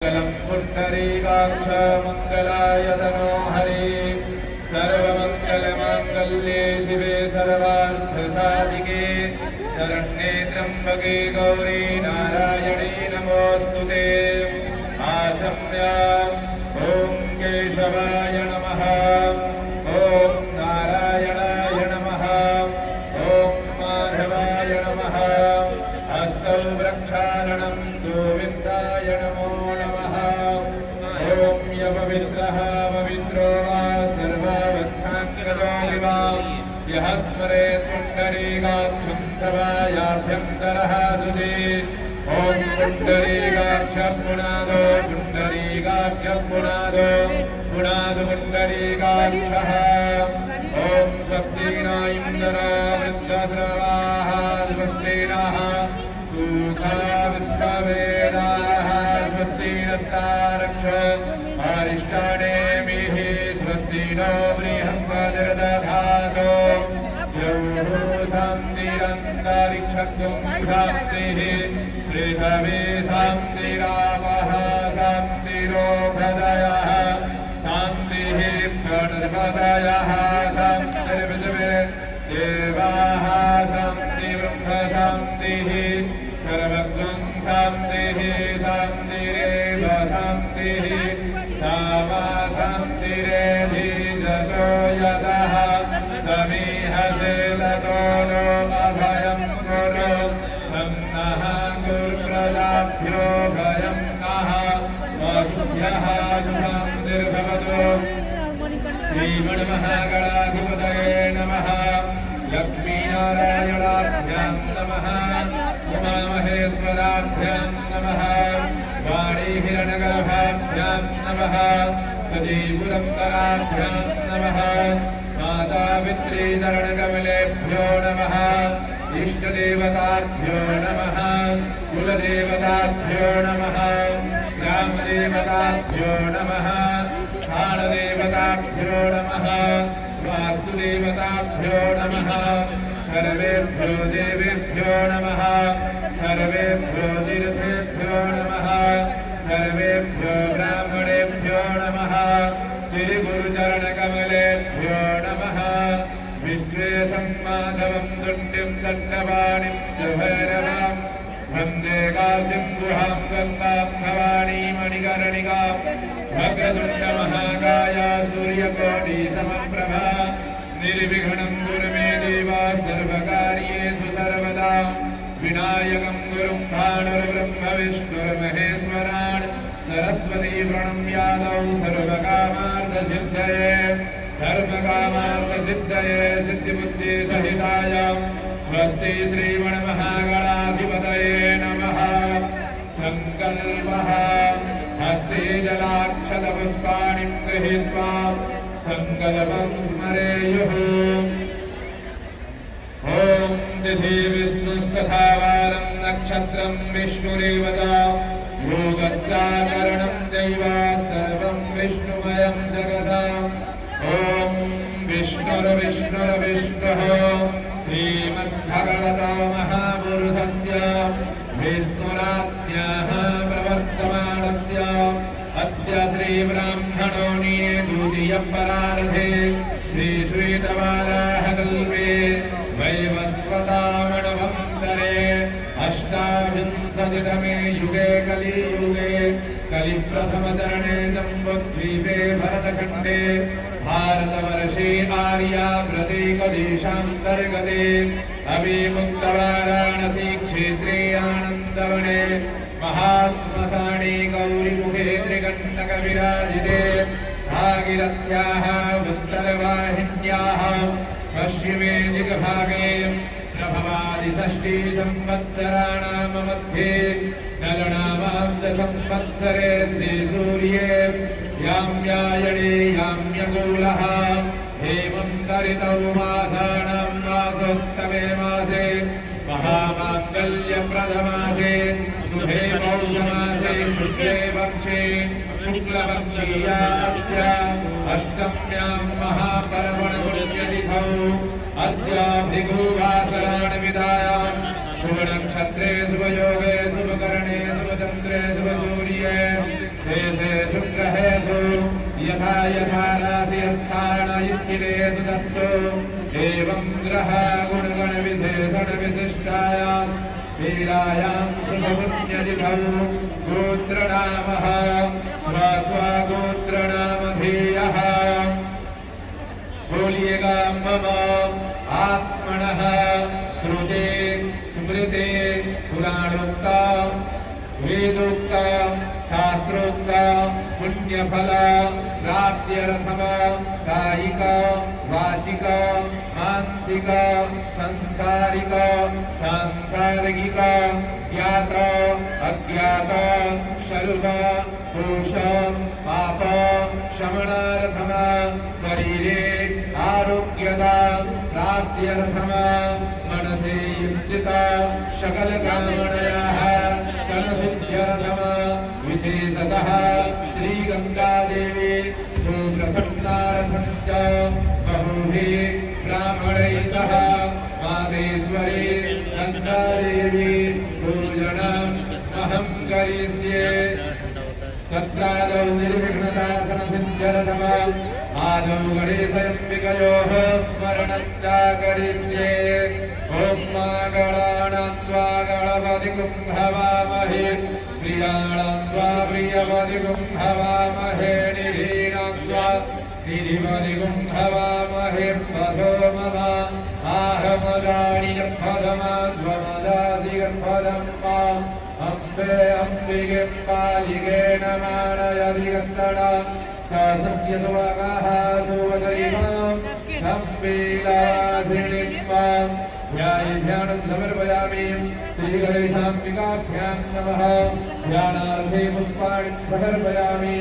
मंगलम पुंडरीकाक्ष मंगलाय तनो हरि सर्वमंगल मांगल्ये शिवे सर्वार्थ साधिके शरण्ये त्र्यंबके गौरी नारायणी नमोस्तुते। आचम्य ओम केशवाय नमः, ओम नारायणाय नमः, ओम माधवाय नमः। हस्तौ प्रक्षालनं गोविन्दाय नमो नमः। ओम यपवित्रः पवित्रो वा सर्वावस्थाङ्गतो विवा यः स्मरेत् पुण्डरीकाक्षं सभायाभ्यन्तरः शुचिः। ओम पुण्डरीकाक्ष पुनादो पुण्डरीकाक्ष पुनादो पुनादो पुण्डरीकाक्षः। ओम स्वस्ति न इन्द्रो वृद्धश्रवाः स्वस्ति नः पूषा विश्ववेदाः स्वस्ति नस्तारक्ष अरिष्टानेमिः स्वस्ति नो बृहस्पतिर्दधातु। शान्तिरन्तरिक्षं शान्तिः पृथिवी शान्तिरापः शान्तिरोपदयः शान्तिः प्रणर्पदयः शान्तिर्विश्वे देवाः शान्तिब्रह्म शान्तिः सर्वगं शान्तिः शान्तिरेव शान्तिः सामा शान्तिरेधिजतो यतः समीहसे ततो नो अभयं कुरु सन्नः गुरुप्रदाभ्यो भयं नः वसुभ्यः सुशान्तिर्भवतु। श्रीमन्महागणाधिपतये नमः। लक्ष्मीनारायणाभ्यां नमः। उमामहेश्वराभ्यां नमः। वाणीहिरण्यगर्भाभ्यां नमः। सजीपुरन्दराभ्यां नमः। मातापितृचरणकमलेभ्यो नमः। इष्टदेवताभ्यो नमः। कुलदेवताभ्यो नमः। ग्रामदेवताभ्यो नमः। स्थानदेवताभ्यो नमः। वास्तुदेवताभ्यो नमः। सर्वेभ्यो देवेभ्यो नमः। सर्वेभ्यो तीर्थेभ्यो नमः। सर्वेभ्यो ब्राह्मणेभ्यो नमः। श्रीगुरुचरणकमलेभ्यो नमः। विश्वेशम्माधवं दण्डिं दण्डपाणिं जभैरवां वन्दे काशीं गुहां गङ्गां भवानीं मणिकर्णिकां। वक्रतुण्डमहाकाय सूर्यकोटिसमप्रभा निर्विघ्नं कुरु मे देव सर्वकार्येषु सर्वदा। विनायकं गुरुं भानुर्ब्रह्म विष्णुर्महेश्वरान् सरस्वती प्रणम्यादौ सर्वकामार्थसिद्धये धर्मकामार्थसिद्धये सिद्धिबुद्धिसहिताय स्वस्ति श्रीमन्महागणाधिपतये नमः। संकल्पः हस्ते जलाक्षतपुष्पाणिं गृहीत्वा संकल्पं स्मरेयुः। ॐ तिथि विष्णुस्तथा वारं नक्षत्रं विष्णुरेवता योगस्याकरणं दैव सर्वं विष्णुमयं जगत्। ॐ विष्णुर्विष्णुर्विष्णुः श्रीमद्भगवतो महापुरुषस्य विष्णुराज्ञाः प्रवर्तमानस्य अद्य श्रीब्राह्मणोऽणि द्वितीयपरार्धे श्रीश्वेतवाराहकल्पे वैवस्वतामणवन्तरे अष्टाविंशतितमे युगे कलियुगे कलिप्रथमचरणे जम्बुद्वीपे भरतखण्डे भारतवर्षे आर्याव्रतेकदेशान्तर्गते अभिमुक्तवाराणसी क्षेत्रे आनन्दवने महाश्मशाने गौरीमुखे त्रिकण्टकविराजिते भागीरथ्याः उत्तरवाहिन्याः पश्चिमे दिग्भागे प्रभवादिषष्ठी संवत्सराणां मध्ये नलनामाब्दसंवत्सरे श्रीसूर्ये याम्यायणे याम्यकूलः हेमन्तरितौ मासानां मासोत्तमे मासे महामाङ्गल्यप्रदमासे शुभे पौषमासे शुक्ले पक्षे शुक्लपक्षीयाभ्या अष्टम्यां महापर्वणपुण्यतिथौ अद्याभिगुवासराणि विदायां शुभनक्षत्रे शुभयोगे शुभकरणे शुभचन्द्रे शुभसूर्ये शेषेषु ग्रहेषु यथा यथा राशिस्थानस्थितेषु तत्सु एवं ग्रह गुणगणविशेषणविशिष्टायां वीरायां शुभपुण्यतिथौ गोत्रनामः स्वस्वगोत्रनामधेयः। बोलिएगा मम आत्मनः श्रुते स्मृते पुराणोक्ता वेदोक्ता शास्त्रोक्ता पुण्यफल प्राप्त्यर्थम कायिक वाचिक मानसिक संसारिक सांसारिक ज्ञात अज्ञात शर्व दोष पाप शमनार्थम शरीरे आरोग्यदा प्राप्त्यर्थम मनसे युज्यता सकल कामनायाः सर्वसिद्ध्यर्थम विशेषतः श्री गंगा देवी सुप्रसन्नार्थं च बहुभिः ब्राह्मणैः सह मादेश्वरी गंगा देवी पूजनम् अहं करिष्ये। तत्रादौ निर्विघ्नता संसिद्ध्यर्थम आदौ गणेशयम्बिकयोः स्मरणं च करिष्ये। ॐ मङ्गलानां त्वा गणपतिं हवामहे प्रियाणां त्वा प्रियपतिं हवामहे निधीनां त्वा निधिपतिं हवामहे पथो मम आहमदानि गर्भदमाध्वमदासि गर्भदं मा अम्बे अम्बिके पालिके नमानयदिगस्सडा सहस्रस्य सुभगाः सुभगरिमाम् अम्बिकासिनीं माम् ध्यानं समर्पयामि। श्रीगणेशाम्बिकाभ्यां नमः। ध्यानार्थे पुष्पाणि समर्पयामि।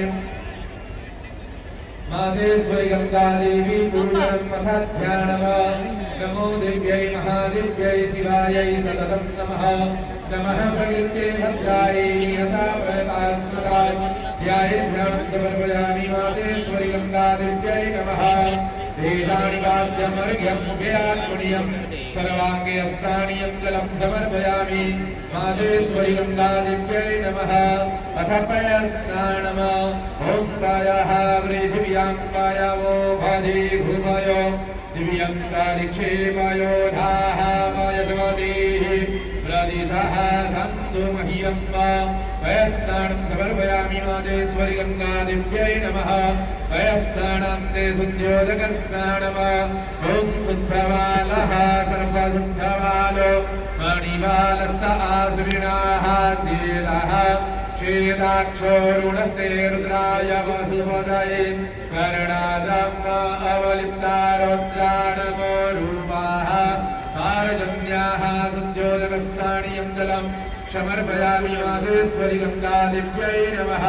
मादेश्वरी गंगा देवी पूजनं तथा ध्यानम्। नमो दिव्यै महादिव्यै शिवायै सततं नमः। नमः प्रकृते भद्रायै नियतास्मदाय ध्याये ध्यानं समर्पयामि। मादेश्वरी गंगा देव्यै नमः। वेदानि वाद्यमर्घ्यं मुखे आत्मनीयं सर्वाङ्गे अस्तानीयं जलं समर्पयामि। मादेश्वरी गंगा देव्यै नमः। अथ पयस्नानम्। ॐ प्रायः पृथिव्यां वायवो भूमयो दिव्यं कालिक्षेपयो धाः वायसमतीः प्रदिशः सन्तु मह्यं पयस्नानं समर्पयामि। मादेश्वरी गंगा देव्यै नमः। पयस्नानान्ते शुद्ध्योदकस्नानम्। ॐ शुद्धवालः सर्वशुद्धवालो मणिवालस्त आसुरिणाः शीलः शीलाक्षोरुणस्ते रुद्राय वसुपदये कर्णादम् अवलिप्तारुद्राणमो रूपाः पारजन्याः शुद्ध्योदकस्नानीयं जलम् समर्पयामि। मादेश्वरी गंगा देव्यै नमः।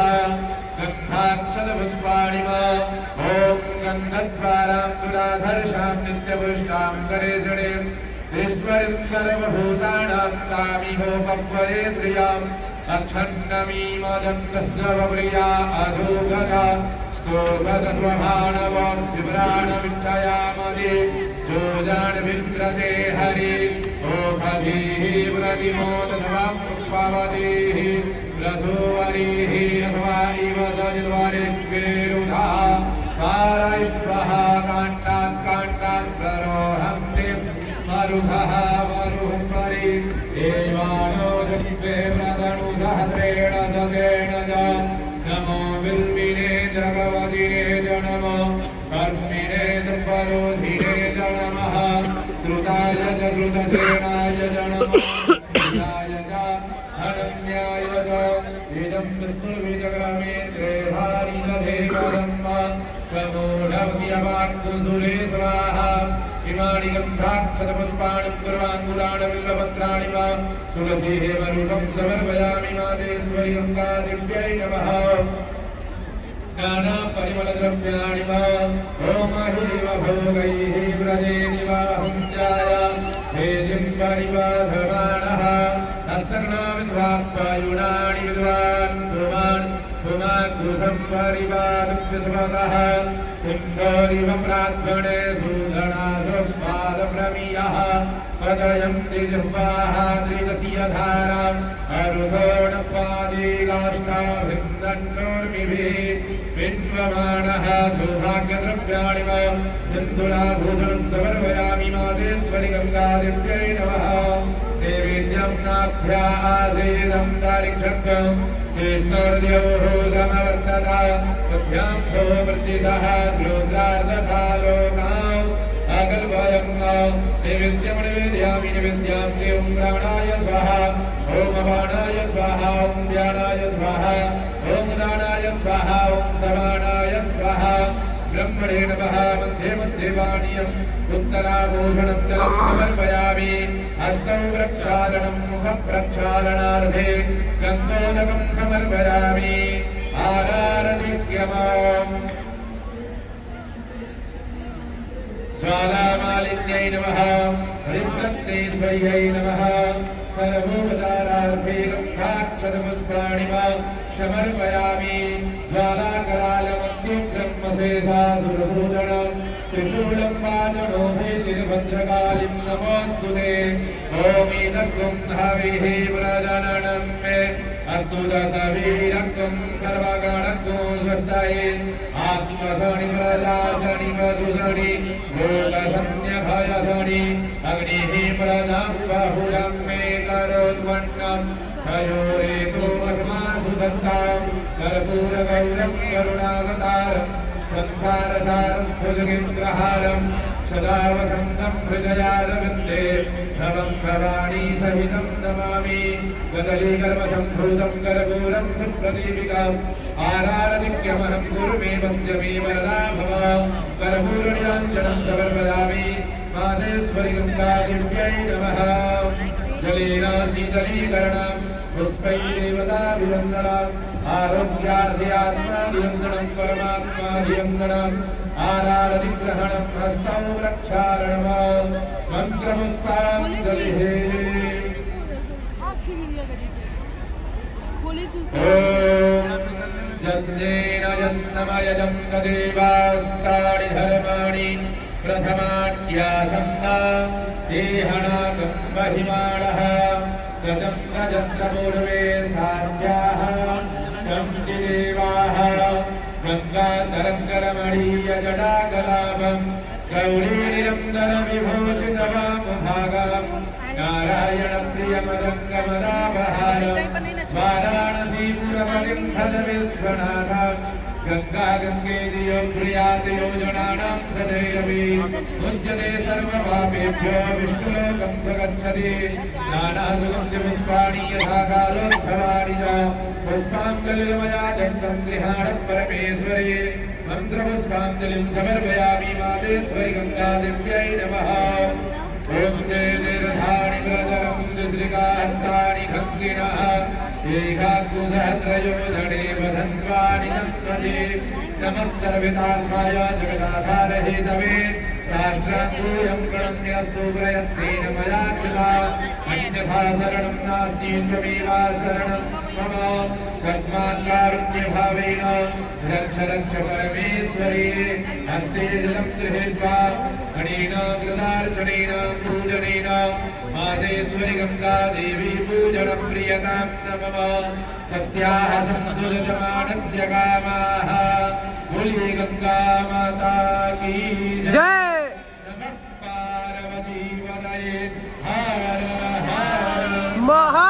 गन्धाक्षतपुष्पाणि ॐ गन्धद्वारां दुराधर्षां नित्यपुष्टां करेशणीम् ईश्वरीं सर्वभूतानां तामिहोपक्वये श्रियाम् अक्षन्नमीमदन्तस्य वप्रिया अधोगता स्तोभगस्वभाणव विभ्राणमिच्छयामदे जोजानविन्द्रते हरि ओखधीः प्रतिमोदधवां पुष्पवतीः रसोवरीः रसवा इव सजिद्वारिद्वेरुधा पारैष्वः काण्डात् काण्डात् प्ररोहन्ति मरुधः मरुहस्परि देवानो दिव्ये प्रदनुसहस्रेण सतेन च नमो बिल्विने जगवदिने च नमो कर्मिणे च परोधिने च नमः श्रुताय च श्रुतसेनाय च नमः च धनन्याय च इदं विष्णुर्विजग्रमेन्द्रे भारिदधेवदम्म समूढस्य वाक्कुसुरे स्वाहा इमानि गन्धाक्षतपुष्पाणि पूर्वाङ्गुराणि बिल्वपत्राणि वा तुलसीः वरुणं समर्पयामि। मादेश्वरी गंगा देव्यै नमः। नानापरिमलद्रव्याणि वा होमैव भोगैः व्रजे निवाहुञ्जाय वेदिं परिवाधमानः अस्सग्नाविश्वात्मयुनानि विद्वान् पुमान् सोमाग्रुसं परिवारं सिंहरिव प्रात्मने सूदनासोपादप्रमीयः पदयन्ति जिह्वाः त्रिदशीयधारा अरुगोणपादिगाष्टाभिन्दन्नोर्मिभिः विद्वमानः सौभाग्यद्रव्याणि वा सिन्धुराभूषणं समर्पयामि मातेश्वरि गङ्गादेव्यै नमः देवीड्यं नाभ्या आसीदं दारिक्षत्रं शेषोर्द्योः समवर्तता तभ्यां भो वृत्तितः श्रोत्रार्धथा लोकाम् अकल्पयं नैवेद्यं निवेदयामि निवेद्यां देवं प्राणाय स्वाहा ॐ अपानाय स्वाहा ॐ व्यानाय स्वाहा ॐ दानाय स्वाहा ॐ समानाय स्वाहा ब्रह्मणे नमः मध्ये मध्ये पानीयम् उत्तराभूषणं जलं समर्पयामि हस्तौ प्रक्षालनं मुखप्रक्षालनार्थे गन्धोदकं समर्पयामि आरारतिक्यमाम् ज्वालामालिन्यै नमः हरिप्रत्नेश्वर्यै नमः सर्वोपचारार्थे गन्धाक्षतपुष्पाणि वा समर्पयामि ज्वालाकरालमन्युग्रह्मशेषासुरसूदनं त्रिशूलं वाजनोभेतिर्भद्रकालिं नमोऽस्तुते ओमीदर्गुं हविः प्रजननं मे अस्तु दशवीरकं सर्वगणकं स्वस्ताये आत्मसनि प्रजासनि वसुसनि भोगसन्यभयसनि अग्निः प्रजां बहुलं मे करोद्वन्नं तयोरेतो अस्मासु दत्तां कर्पूरगौरं करुणावतारं संसारसारं भुजगेन्द्रहारं सदा वसन्तं हृदयारविन्दे नमं भवानी सहितं नमामि गदलीकर्मसम्भूतं कर्पूरं सुप्रदीपिकाम् आरारतिक्यमहं कुरुमे वस्य मे वरदा भव कर्पूरनिराञ्जनं समर्पयामि मातेश्वरि गङ्गादेव्यै नमः जलेन शीतलीकरणं पुष्पैरेवताभिवन्दनम् आरोग्यार्ध्यात्माभिवन्दनं परमात्माभिवन्दनम् आरारतिग्रहणं हस्तौ प्रक्षालनं मन्त्रपुष्पाञ्जलिः यज्ञेन यन्नमयजं तदेवास्तानि धर्माणि प्रथमाढ्यासन्ना देहनाकं महिमाणः सचन्द्रचन्द्रपूर्वे साध्याः सन्ति देवाः गङ्गातरङ्गरमणीयजटाकलापं गौरीनिरन्तरविभूषितवामुभागं नारायणप्रियमरङ्गमदापहारं वाराणसीपुरपतिं भज विश्वनाथं गंगा गंगेति यो प्रियाति योजनानां सदैरवि मुच्यते सर्वपापेभ्यो विष्णुलोकं स गच्छति नानासुगन्धिपुष्पाणि यथा कालोद्भवानि च पुष्पाञ्जलिर्मया दत्तं गृहाण परमेश्वरी मन्त्रपुष्पाञ्जलिं समर्पयामि मातेश्वरि गङ्गादेव्यै नमः ॐ ते निर्धानि प्रचरं द्विश्रिकास्तानि खङ्गिनः एकाग्निसहस्रयोधने वधन्वानि नन्वसि नमः सर्ववितार्थाय जगदाधारहेतवे साष्टाङ्गूयं प्रणम्यस्तु प्रयत्नेन मया कृता अन्यथा शरणं नास्ति त्वमेव शरणं मम तस्मात् कारुण्यभावेन रक्ष रक्ष परमेश्वरी हस्ते जलं गृहीत्वा गणेन कृतार्चनेन पूजनेन मातेश्वरि गंगा देवी पूजनं प्रियतां न मम सत्याः सन्तुर्यमाणस्य कामाः बोलिए गंगा माता की जय। नमः पार्वती वदये हर हर महा